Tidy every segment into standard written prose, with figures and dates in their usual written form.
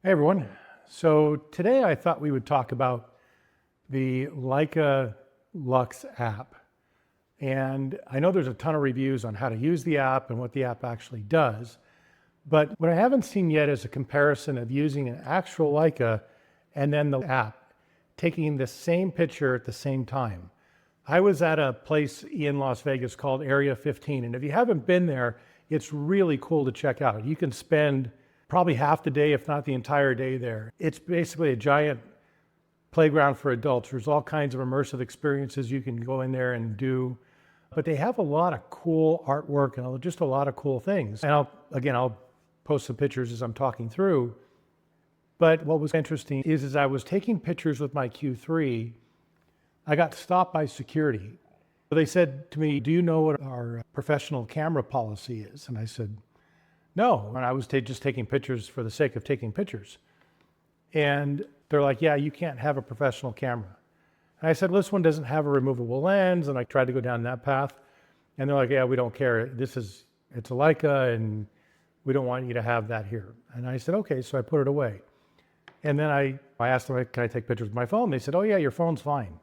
Hey everyone. So today I thought we would talk about the Leica Lux app. And I know there's a ton of reviews on how to use the app and what the app actually does. But what I haven't seen yet is a comparison of using an actual Leica and then the app, taking the same picture at the same time. I was at a place in Las Vegas called Area 15. And if you haven't been there, it's really cool to check out. You can spend probably half the day, if not the entire day there. It's basically a giant playground for adults. There's all kinds of immersive experiences you can go in there and do. But they have a lot of cool artwork and just a lot of cool things. And I'll post some pictures as I'm talking through. But what was interesting is as I was taking pictures with my Q3, I got stopped by security. They said to me, "Do you know what our professional camera policy is?" And I said, "No." And I was just taking pictures for the sake of taking pictures. And they're like, "Yeah, you can't have a professional camera." And I said, "Well, this one doesn't have a removable lens." And I tried to go down that path. And they're like, "Yeah, we don't care. It's a Leica and we don't want you to have that here." And I said, "Okay." So I put it away. And then I asked them, "Can I take pictures with my phone?" They said, "Oh yeah, your phone's fine."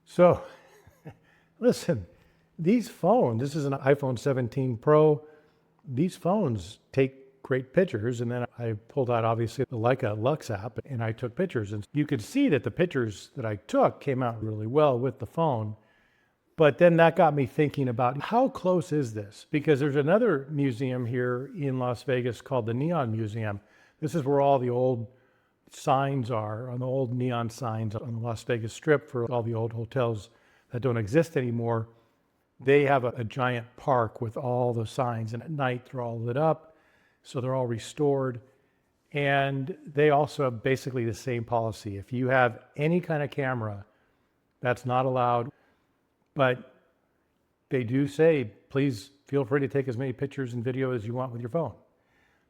So listen, these phones, this is an iPhone 17 Pro. These phones take great pictures. And then I pulled out obviously the Leica Lux app and I took pictures. And you could see that the pictures that I took came out really well with the phone. But then that got me thinking about how close is this? Because there's another museum here in Las Vegas called the Neon Museum. This is where all the old signs are, on the old neon signs on the Las Vegas Strip for all the old hotels that don't exist anymore. They have a giant park with all the signs, and at night they're all lit up, so they're all restored. And they also have basically the same policy. If you have any kind of camera, that's not allowed. But they do say, please feel free to take as many pictures and video as you want with your phone.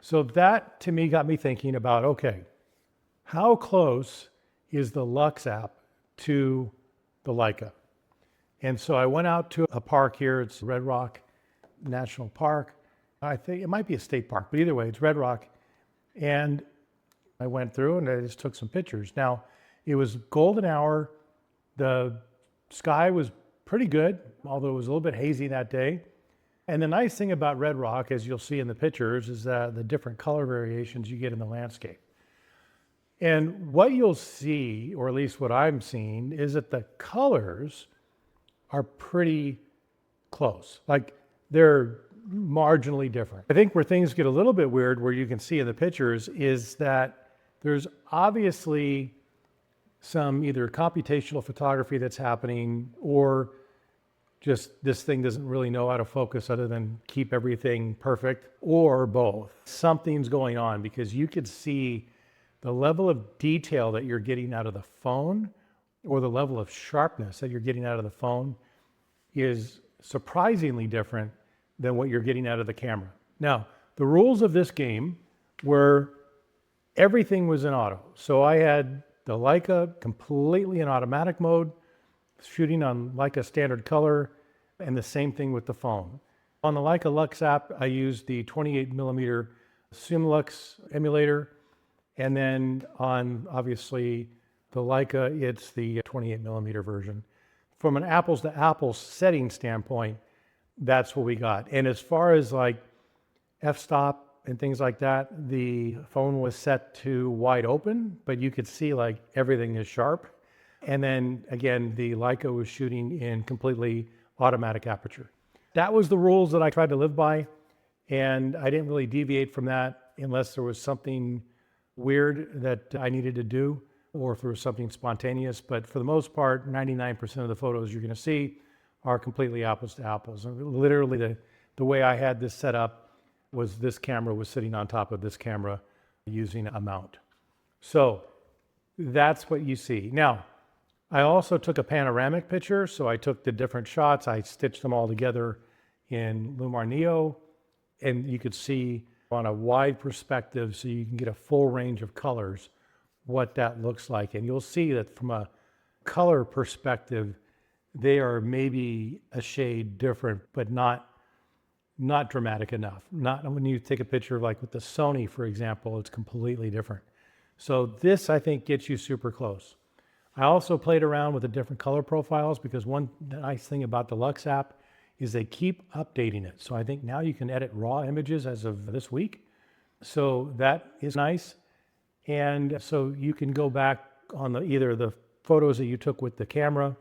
So that to me got me thinking about, okay, how close is the Lux app to the Leica? And so I went out to a park here. It's Red Rock National Park. I think it might be a state park, but either way, it's Red Rock. And I went through and I just took some pictures. Now, it was golden hour. The sky was pretty good, although it was a little bit hazy that day. And the nice thing about Red Rock, as you'll see in the pictures, is the different color variations you get in the landscape. And what you'll see, or at least what I'm seeing, is that the colors are pretty close. Like they're marginally different. I think where things get a little bit weird, where you can see in the pictures, is that there's obviously some either computational photography that's happening or just this thing doesn't really know how to focus other than keep everything perfect, or both. Something's going on because you could see the level of detail that you're getting out of the phone or the level of sharpness that you're getting out of the phone is surprisingly different than what you're getting out of the camera. Now, the rules of this game were everything was in auto. So I had the Leica completely in automatic mode, shooting on Leica standard color, and the same thing with the phone. On the Leica Lux app, I used the 28mm Simlux emulator. And then on, obviously, the Leica, it's the 28mm version. From an apples to apples setting standpoint, that's what we got. And as far as like f-stop and things like that, the phone was set to wide open, but you could see like everything is sharp. And then again, the Leica was shooting in completely automatic aperture. That was the rules that I tried to live by. And I didn't really deviate from that unless there was something weird that I needed to do, or if there was something spontaneous. But for the most part, 99% of the photos you're going to see are completely apples to apples. And literally the way I had this set up was this camera was sitting on top of this camera using a mount. So that's what you see. Now, I also took a panoramic picture. So I took the different shots. I stitched them all together in Lumar Neo, and you could see on a wide perspective, so you can get a full range of colors, what that looks like. And you'll see that from a color perspective, they are maybe a shade different, but not dramatic enough. Not when you take a picture like with the Sony, for example, it's completely different. So this, I think, gets you super close. I also played around with the different color profiles because one nice thing about the Lux app is they keep updating it. So I think now you can edit raw images as of this week. So that is nice. And so you can go back on either the photos that you took with the camera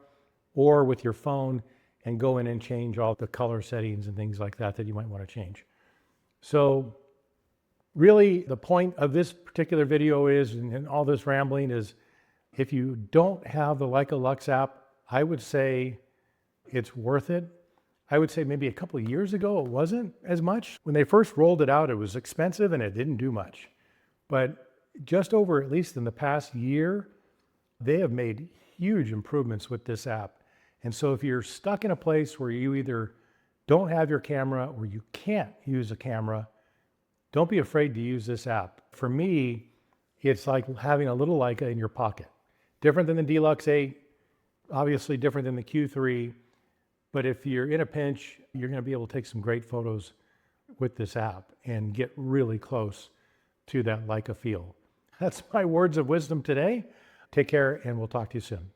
or with your phone and go in and change all the color settings and things like that you might want to change. So really the point of this particular video is, and all this rambling is, if you don't have the Leica Lux app, I would say it's worth it. I would say maybe a couple of years ago, it wasn't as much. When they first rolled it out, it was expensive and it didn't do much. But just over, at least in the past year, they have made huge improvements with this app. And so if you're stuck in a place where you either don't have your camera or you can't use a camera, don't be afraid to use this app. For me, it's like having a little Leica in your pocket. Different than the Deluxe 8, obviously different than the Q3, but if you're in a pinch, you're going to be able to take some great photos with this app and get really close to that Leica feel. That's my words of wisdom today. Take care, and we'll talk to you soon.